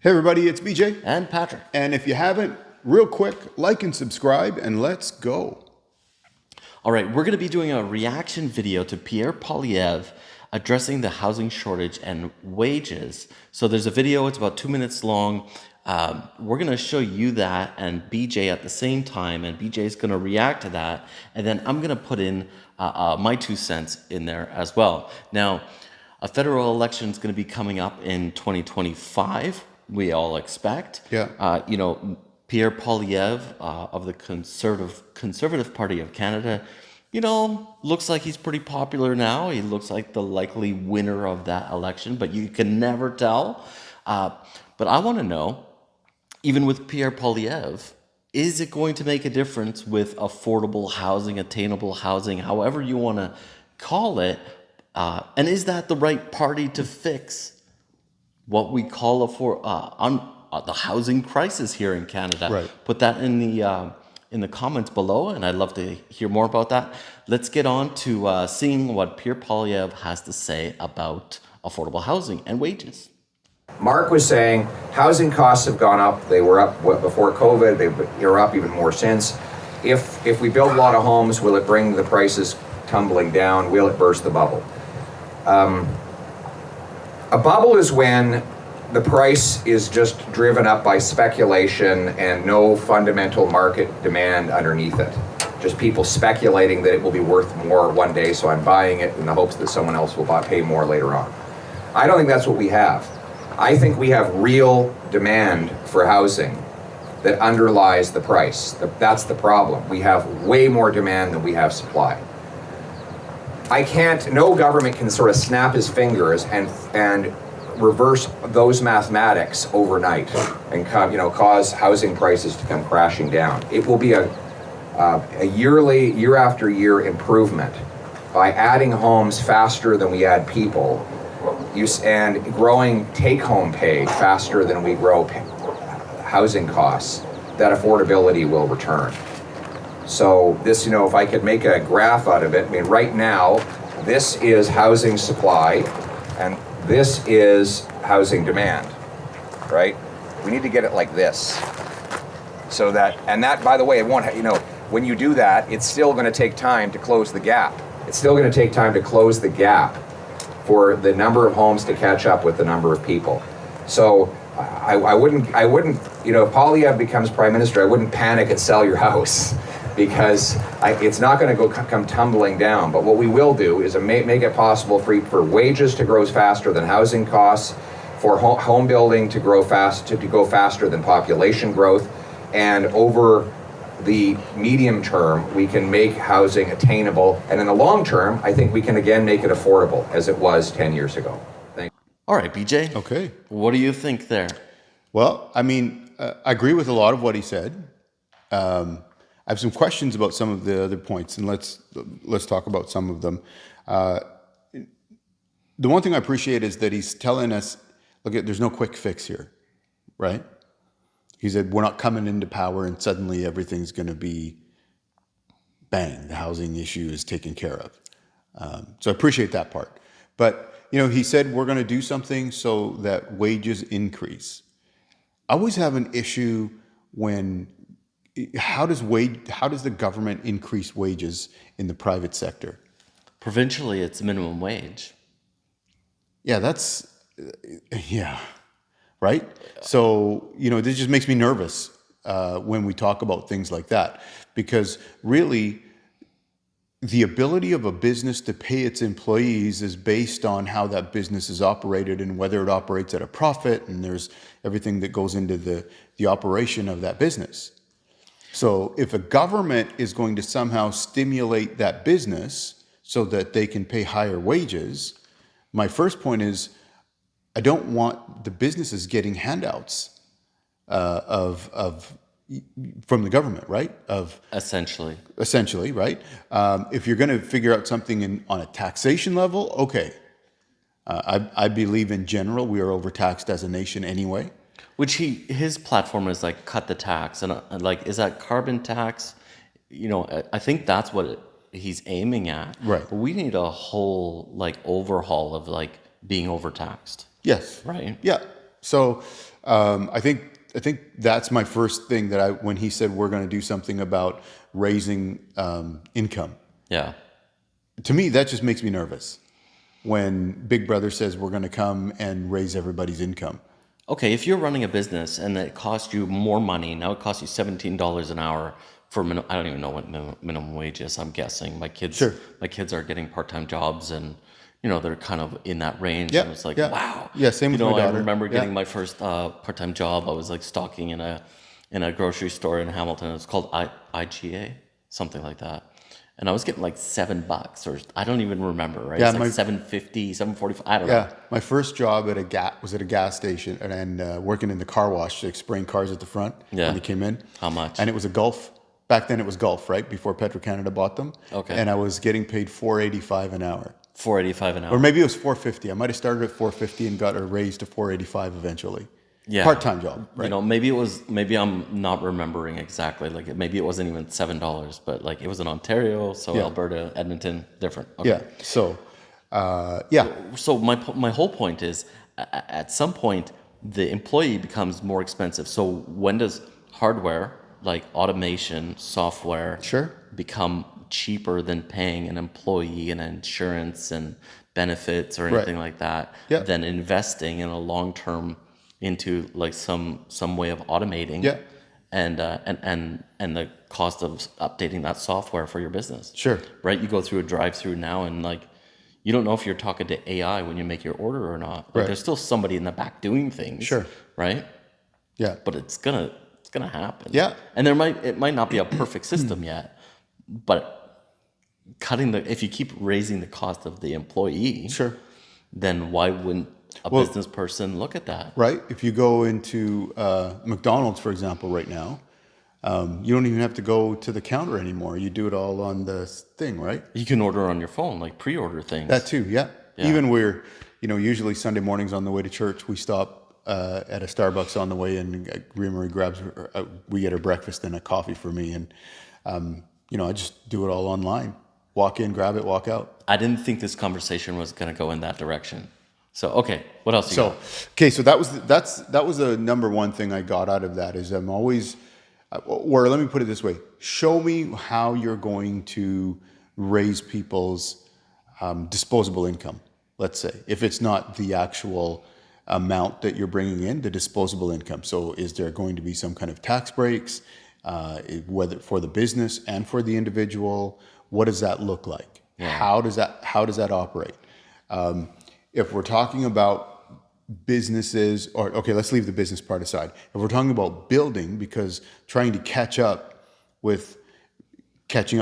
Hey everybody, it's BJ. And Patrick. And if you haven't, real quick, like and subscribe and let's go. All right, we're going to be doing a reaction video to Pierre Poilievre addressing the housing shortage and wages. So there's a video, it's about 2 minutes long. We're going to show you that and BJ at the same time, and BJ is going to react to that. And then I'm going to put in my 2 cents in there as well. Now, a federal election is going to be coming up in 2025. We all expect. Yeah. Pierre Poilievre of the Conservative Party of Canada, looks like he's pretty popular now. He looks like the likely winner of that election, but you can never tell. But I want to know, even with Pierre Poilievre, is it going to make a difference with affordable housing, attainable housing, however you want to call it? And is that the right party to fix what we call the housing crisis here in Canada? Right. Put that in the comments below, and I'd love to hear more about that. Let's get on to seeing what Pierre Poilievre has to say about affordable housing and wages. Mark was saying housing costs have gone up. They were up before COVID. They're up even more since. If we build a lot of homes, will it bring the prices tumbling down? Will it burst the bubble? A bubble is when the price is just driven up by speculation and no fundamental market demand underneath it. Just people speculating that it will be worth more one day, so I'm buying it in the hopes that someone else will pay more later on. I don't think that's what we have. I think we have real demand for housing that underlies the price. That's the problem. We have way more demand than we have supply. No government can sort of snap his fingers and reverse those mathematics overnight and cause housing prices to come crashing down. It will be a year after year improvement by adding homes faster than we add people and growing take-home pay faster than we grow housing costs, that affordability will return. So this, if I could make a graph out of it, right now, this is housing supply and this is housing demand, right? We need to get it like this. So that, by the way, it won't, when you do that, it's still gonna take time to close the gap. It's still gonna take time to close the gap for the number of homes to catch up with the number of people. So I wouldn't, if Poilievre becomes Prime Minister, I wouldn't panic and sell your house, because it's not going to come tumbling down. But what we will do is make it possible for wages to grow faster than housing costs, for home building to go faster than population growth, and over the medium term, we can make housing attainable, and in the long term, I think we can again make it affordable as it was 10 years ago. Thank you. All right, BJ. Okay. What do you think there? Well, I agree with a lot of what he said. I have some questions about some of the other points, and let's talk about some of them. The one thing I appreciate is that he's telling us, look, there's no quick fix here, right? He said, we're not coming into power and suddenly everything's going to be bang, the housing issue is taken care of. So I appreciate that part. But, he said we're going to do something so that wages increase. I always have an issue when, how does the government increase wages in the private sector? Provincially, it's minimum wage. Yeah, right? So, this just makes me nervous when we talk about things like that, because really the ability of a business to pay its employees is based on how that business is operated and whether it operates at a profit, and there's everything that goes into the operation of that business. So if a government is going to somehow stimulate that business so that they can pay higher wages, my first point is, I don't want the businesses getting handouts from the government, right? Essentially, right? If you're going to figure out something on a taxation level, okay. I believe in general we are overtaxed as a nation anyway. Which his platform is like cut the tax, and is that carbon tax? I think that's what he's aiming at. Right. But we need a whole overhaul of being overtaxed. Yes. Right. Yeah. So I think that's my first thing that when he said we're going to do something about raising income. Yeah. To me, that just makes me nervous when Big Brother says we're going to come and raise everybody's income. Okay, if you're running a business and it costs you more money, now it costs you $17 an hour for I don't even know what minimum wage is. I'm guessing my kids are getting part-time jobs, and they're kind of in that range. Yeah, and it's like, yeah. wow. Yeah, same with my daughter. I remember getting my first part-time job. I was like stocking in a grocery store in Hamilton. It's called IGA, something like that. And I was getting like $7, or I don't even remember, right? Yeah, it's like $7.50, $7.45. I don't know. Yeah, my first job was at a gas station and working in the car wash, like spraying cars at the front when they came in. How much? And it was a Gulf. Back then it was Gulf, right? Before Petro-Canada bought them. Okay. And I was getting paid $4.85 an hour. $4.85 an hour. Or maybe it was $4.50. I might have started at $4.50 and got a raise to $4.85 eventually. Yeah. Part-time job, right? Maybe I'm not remembering exactly. Like maybe it wasn't even $7, but like it was in Ontario, so Alberta, Edmonton, different. Okay. Yeah. So, yeah. So my whole point is, at some point, the employee becomes more expensive. So when does hardware like automation, software, become cheaper than paying an employee and insurance and benefits or anything like that? Yeah. Than investing in a long term into like some way of automating. Yeah. And the cost of updating that software for your business. Sure. Right? You go through a drive-through now and like you don't know if you're talking to AI when you make your order or not. Like there's still somebody in the back doing things. Sure. Right? Yeah. But it's gonna happen. Yeah. And it might not be a perfect system yet, but if you keep raising the cost of the employee, then why wouldn't a business person look at that? Right. If you go into McDonald's, for example, right now, you don't even have to go to the counter anymore. You do it all on the thing, right? You can order on your phone, like pre-order things. That too, yeah. Even usually Sunday mornings on the way to church, we stop at a Starbucks on the way, and Marie grabs we get her breakfast and a coffee for me, and I just do it all online. Walk in, grab it, walk out. I didn't think this conversation was going to go in that direction. So, okay, what else you got? Okay, so that was the number one thing I got out of that is I'm always, or let me put it this way, show me how you're going to raise people's disposable income, let's say, if it's not the actual amount that you're bringing in, the disposable income. So is there going to be some kind of tax breaks, whether for the business and for the individual? What does that look like? Yeah. How does that operate? If we're talking about businesses, let's leave the business part aside. If we're talking about building, because trying to catching up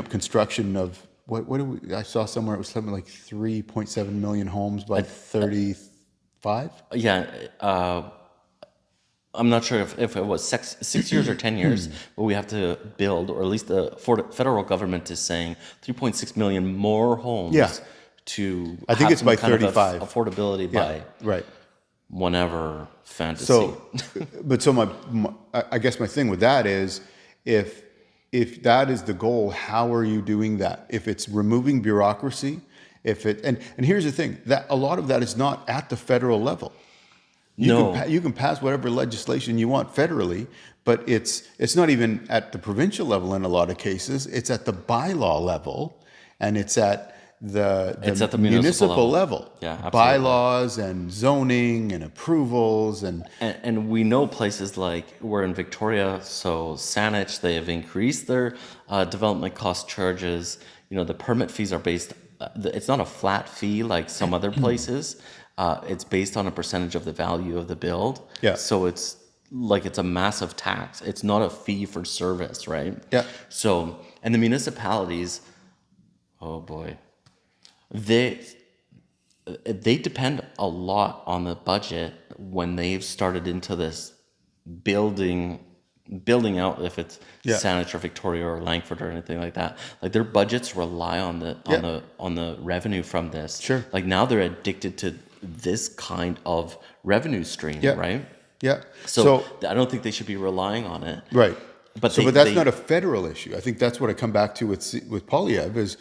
construction of I saw somewhere it was something like 3.7 million homes by 35. Yeah, I'm not sure if it was 6 years or 10 years, but we have to build, or at least the federal government is saying 3.6 million more homes. Yeah. I think it's by 35 affordability by whenever fantasy. So I guess my thing with that is if that is the goal, how are you doing that? If it's removing bureaucracy, and here's the thing, that a lot of that is not at the federal level. You can pass whatever legislation you want federally, but it's not even at the provincial level in a lot of cases. It's at the bylaw level, and it's at the municipal level. Yeah, absolutely. Bylaws and zoning and approvals and we know places like we're in Victoria, so Saanich, they have increased their development cost charges. The permit fees are based. It's not a flat fee like some other places. It's based on a percentage of the value of the build. Yeah. So it's a massive tax. It's not a fee for service, right? Yeah. So, and the municipalities, oh boy, they depend a lot on the budget when they've started into this building out, if it's Saanich or Victoria or Langford or anything like that. Like their budgets rely on the revenue from this. Sure. Like now they're addicted to this kind of revenue stream, right? Yeah. So I don't think they should be relying on it. Right. But that's not a federal issue. I think that's what I come back to with Poilievre is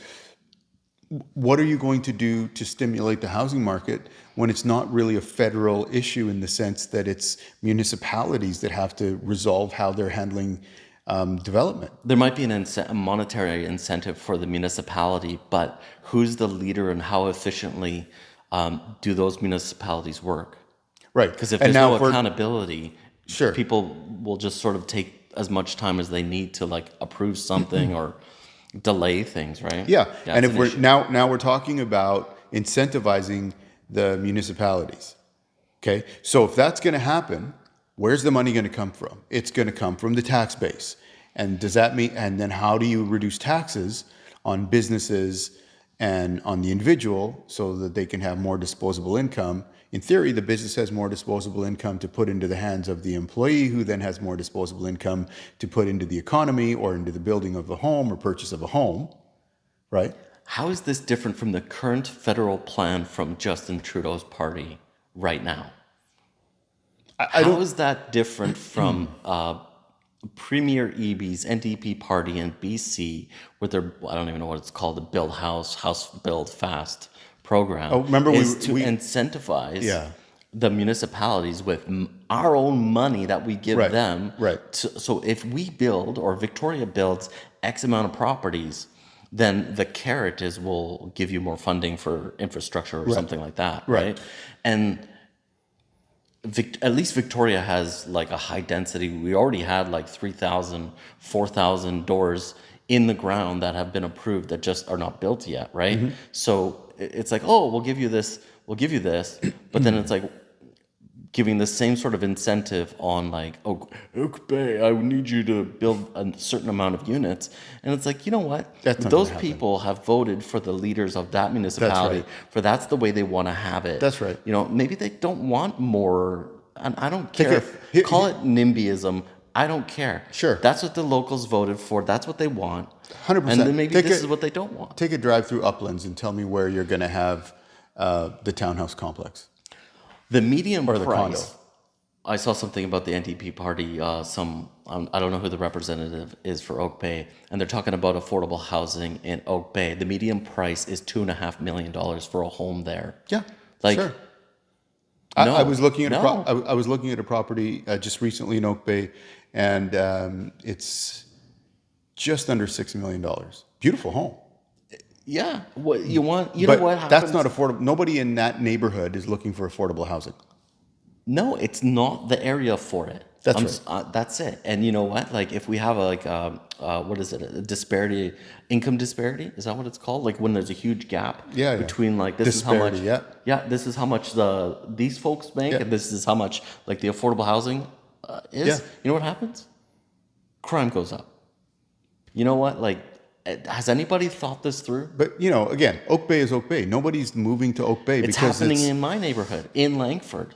what are you going to do to stimulate the housing market when it's not really a federal issue in the sense that it's municipalities that have to resolve how they're handling development? There might be a monetary incentive for the municipality, but who's the leader and how efficiently do those municipalities work? Right. Because if And there's no now for- accountability, Sure. people will just sort of take as much time as they need to like approve something or delay things, right? Yeah, and it's if an we're issue. now we're talking about incentivizing the municipalities. Okay, so if that's going to happen, where's the money going to come from? It's going to come from the tax base, and does that mean? And then how do you reduce taxes on businesses and on the individual so that they can have more disposable income? In theory, the business has more disposable income to put into the hands of the employee, who then has more disposable income to put into the economy or into the building of a home or purchase of a home, right? How is this different from the current federal plan from Justin Trudeau's party right now? How is that different from Premier Eby's NDP party in BC with their, I don't even know what it's called, the Build House Build Fast program? Oh, remember is we incentivize Yeah. the municipalities with our own money that we give Right, them. right. So if we build, or Victoria builds X amount of properties, then the carrot is we'll give you more funding for infrastructure or something like that, right? And at least Victoria has like a high density. We already had like 3,000, 4,000 doors in the ground that have been approved that just are not built yet, right? So it's like, oh, we'll give you this, but then it's like giving the same sort of incentive on like, oh, Oak Bay, I need you to build a certain amount of units. And it's like, you know what? That's not Those gonna happen. people have voted for the leaders of that municipality, right. for that's the way they want to have it. That's right. You know, maybe they don't want more, and I don't Take care. it- Call it NIMBYism. I don't care. Sure. That's what the locals voted for. That's what they want. 100%. And then maybe Take this it- is what they don't want. Take a drive through Uplands and tell me where you're going to have the townhouse complex. The median Or the price. condo. I saw something about the NDP party. I don't know who the representative is for Oak Bay, and they're talking about affordable housing in Oak Bay. The median price is $2.5 million for a home there. Yeah, Like, sure. No, I was looking at no. I was looking at a property just recently in Oak Bay, and it's just under $6 million. Beautiful home. Yeah, what you want? You But know what happens? that's not affordable. Nobody in that neighborhood is looking for affordable housing. No, it's not the area for it. That's right. That's it. And you know what? Like, if we have what is it? A disparity, income disparity? Is that what it's called? Like when there's a huge gap Yeah. between like this Disparity, is how much. yeah. This is how much these folks make, Yeah. and this is how much like the affordable housing is. Yeah. You know what happens? Crime goes up. You know what? Like, has anybody thought this through? But you know, again, Oak Bay is Oak Bay. Nobody's moving to Oak Bay It's because happening it's in my neighborhood, in Langford.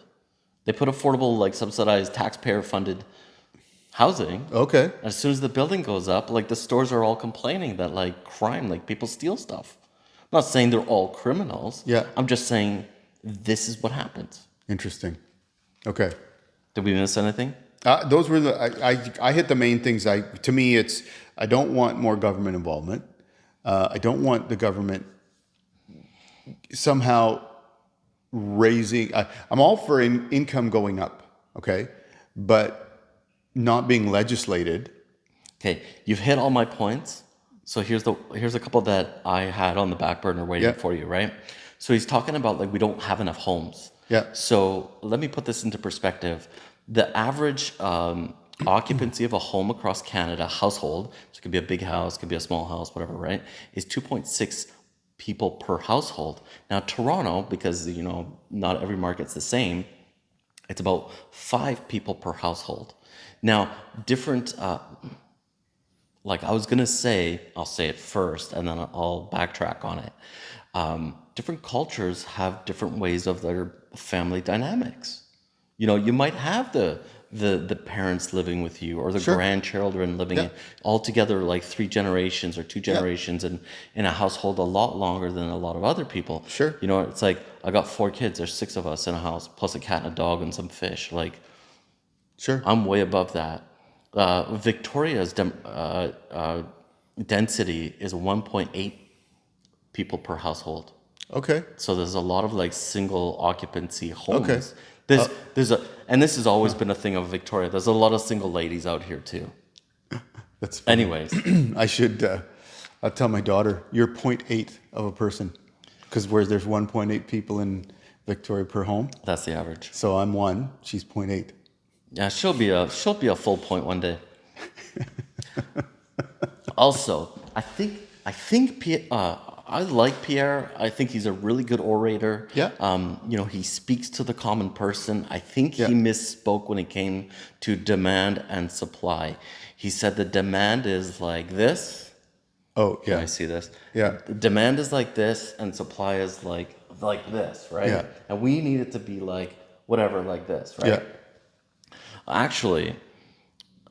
They put affordable, like subsidized, taxpayer-funded housing. okay. As soon as the building goes up, like the stores are all complaining that like crime, like people steal stuff. I'm not saying they're all criminals. Yeah. I'm just saying this is what happens. Interesting. Okay. Did we miss anything? Those were I hit the main things. To me, it's I don't want more government involvement. I don't want the government somehow raising. I'm all for income going up, okay, but not being legislated. Okay, you've hit all my points. So here's a couple that I had on the back burner waiting Yeah. for you, right? So he's talking about like we don't have enough homes. Yeah. So let me put this into perspective. The average occupancy of a home across Canada, household, so it could be a big house, it could be a small house, whatever, right, is 2.6 people per household. Now Toronto, because you know not every market's the same, it's about 5 people per household. Now different. Like I was gonna say, I'll say it first, and then I'll backtrack on it. Different cultures have different ways of their family dynamics. You know, you might have the parents living with you, or the Sure. grandchildren living Yeah. all together, like 3 generations or 2 generations, and in a household a lot longer than a lot of other people. Sure. You know, it's like I got 4 kids. There's 6 of us in a house, plus a cat and a dog and some fish. Like Sure. I'm way above that. Victoria's density is 1.8 people per household. Okay. So there's a lot of like single occupancy homes. Okay. And this has always been a thing of Victoria. There's a lot of single ladies out here too. That's funny. Anyways, I should, I'll tell my daughter, you're 0.8 of a person. Because whereas there's 1.8 people in Victoria per home. that's the average. So I'm 1, she's 0.8. Yeah, she'll be a full point one day. Also, I think I like Pierre. I think he's a really good orator. Yeah. He speaks to the common person. I think Yeah. he misspoke when it came to demand and supply. He said the demand is like this. Oh, yeah. Can I see this? Yeah. Demand is like this, and supply is like this, right? Yeah. And we need it to be like whatever, like this, right? Yeah. Actually,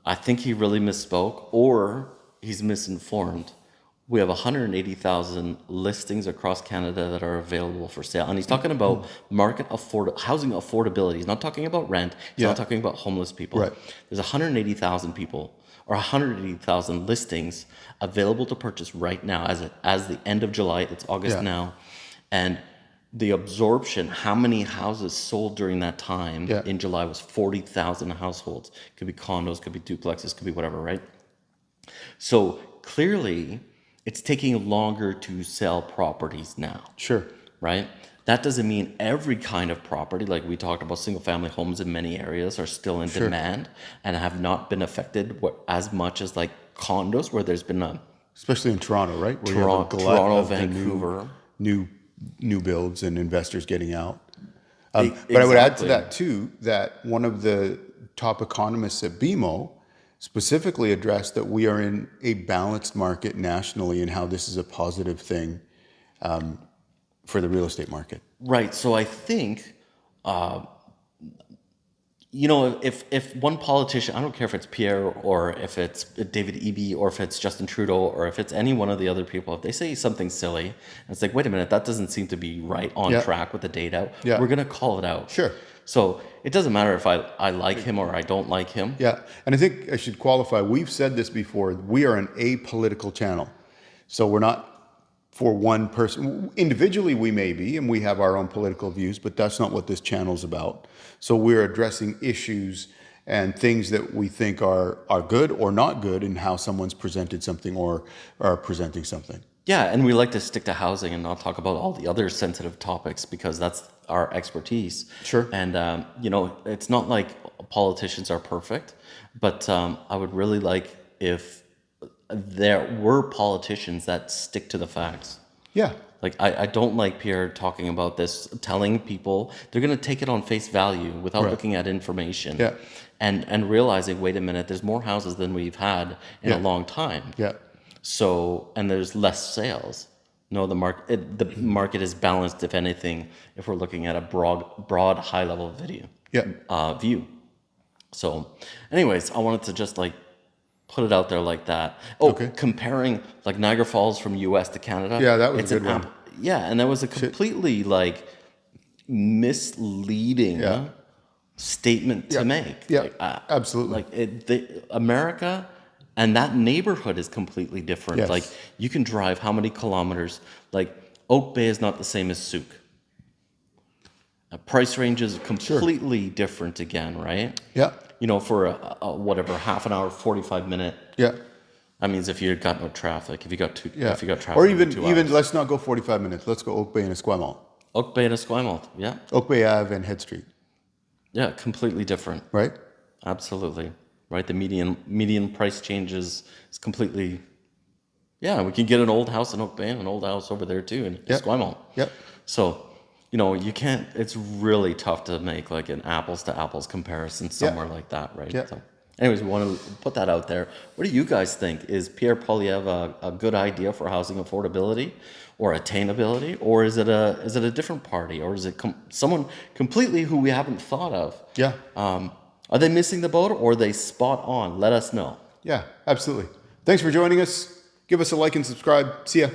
I think he really misspoke, or he's misinformed. We have 180,000 listings across Canada that are available for sale. And he's talking about housing affordability. He's not talking about rent. He's Yeah. not talking about homeless people. Right. There's 180,000 people, or 180,000 listings available to purchase right now as the end of July. It's August Yeah. now. And the absorption, how many houses sold during that time Yeah. in July was 40,000 households. Could be condos, could be duplexes, could be whatever, right? So clearly, it's taking longer to sell properties now, Sure. right? That doesn't mean every kind of property, like we talked about, single-family homes in many areas are still in demand and have not been affected as much as like condos, where there's been a Especially in Toronto, right? Where you have a glut Toronto, of the Vancouver. new builds and investors getting out. But I would add to Exactly. that too, that one of the top economists at BMO specifically addressed that we are in a balanced market nationally and how this is a positive thing for the real estate market. Right. So I think, if one politician, I don't care if it's Pierre or if it's David Eby or if it's Justin Trudeau or if it's any one of the other people, if they say something silly, and it's like, wait a minute, that doesn't seem to be right on Yeah. track with the data, Yeah. we're going to call it out. Sure. So it doesn't matter if I like him or I don't like him. Yeah, and I think I should qualify, we've said this before, we are an apolitical channel. So we're not for one person. Individually we may be, and we have our own political views, but that's not what this channel's about. So we're addressing issues and things that we think are good or not good in how someone's presented something or are presenting something. Yeah, and we like to stick to housing and not talk about all the other sensitive topics because that's our expertise. Sure. And, it's not like politicians are perfect, but I would really like if there were politicians that stick to the facts. Yeah, Like, I don't like Pierre talking about this, telling people they're going to take it on face value without Right. looking at information. Yeah. And realizing, wait a minute, there's more houses than we've had in Yeah. a long time. yeah, So, and there's less sales. No, the market is balanced, if anything, if we're looking at a broad high level view. So, anyways, I wanted to just like put it out there like that. Oh, Okay. comparing like Niagara Falls from U.S. to Canada. Yeah, that was a it's good an one. Yeah, and that was a completely like misleading statement to make. Yeah, Like, absolutely. Like America. And that neighborhood is completely different. Yes. Like you can drive how many kilometers? Like Oak Bay is not the same as Souk. Price range is completely different again, right? yeah, For a whatever half an hour, 45-minute. yeah, That means if you got no traffic, if you got yeah. traffic, Or in even 2 hours. let's not go 45 minutes. Let's go Oak Bay and Esquimalt. Oak Bay and Esquimalt, yeah, Oak Bay Ave and Head Street, yeah, completely different. right? Absolutely, right. The median price changes is completely. Yeah, we can get an old house in Oak Bay and an old house over there too in Yep. Esquimalt. Yep. So, you can't. It's really tough to make like an apples to apples comparison somewhere like that, right? Yeah. So, anyways, we want to put that out there. What do you guys think? Is Pierre Poilievre a good idea for housing affordability or attainability, or is it a different party, or is it someone completely who we haven't thought of? Yeah. Are they missing the boat, or are they spot on? Let us know. Yeah, absolutely. Thanks for joining us. Give us a like and subscribe. See ya.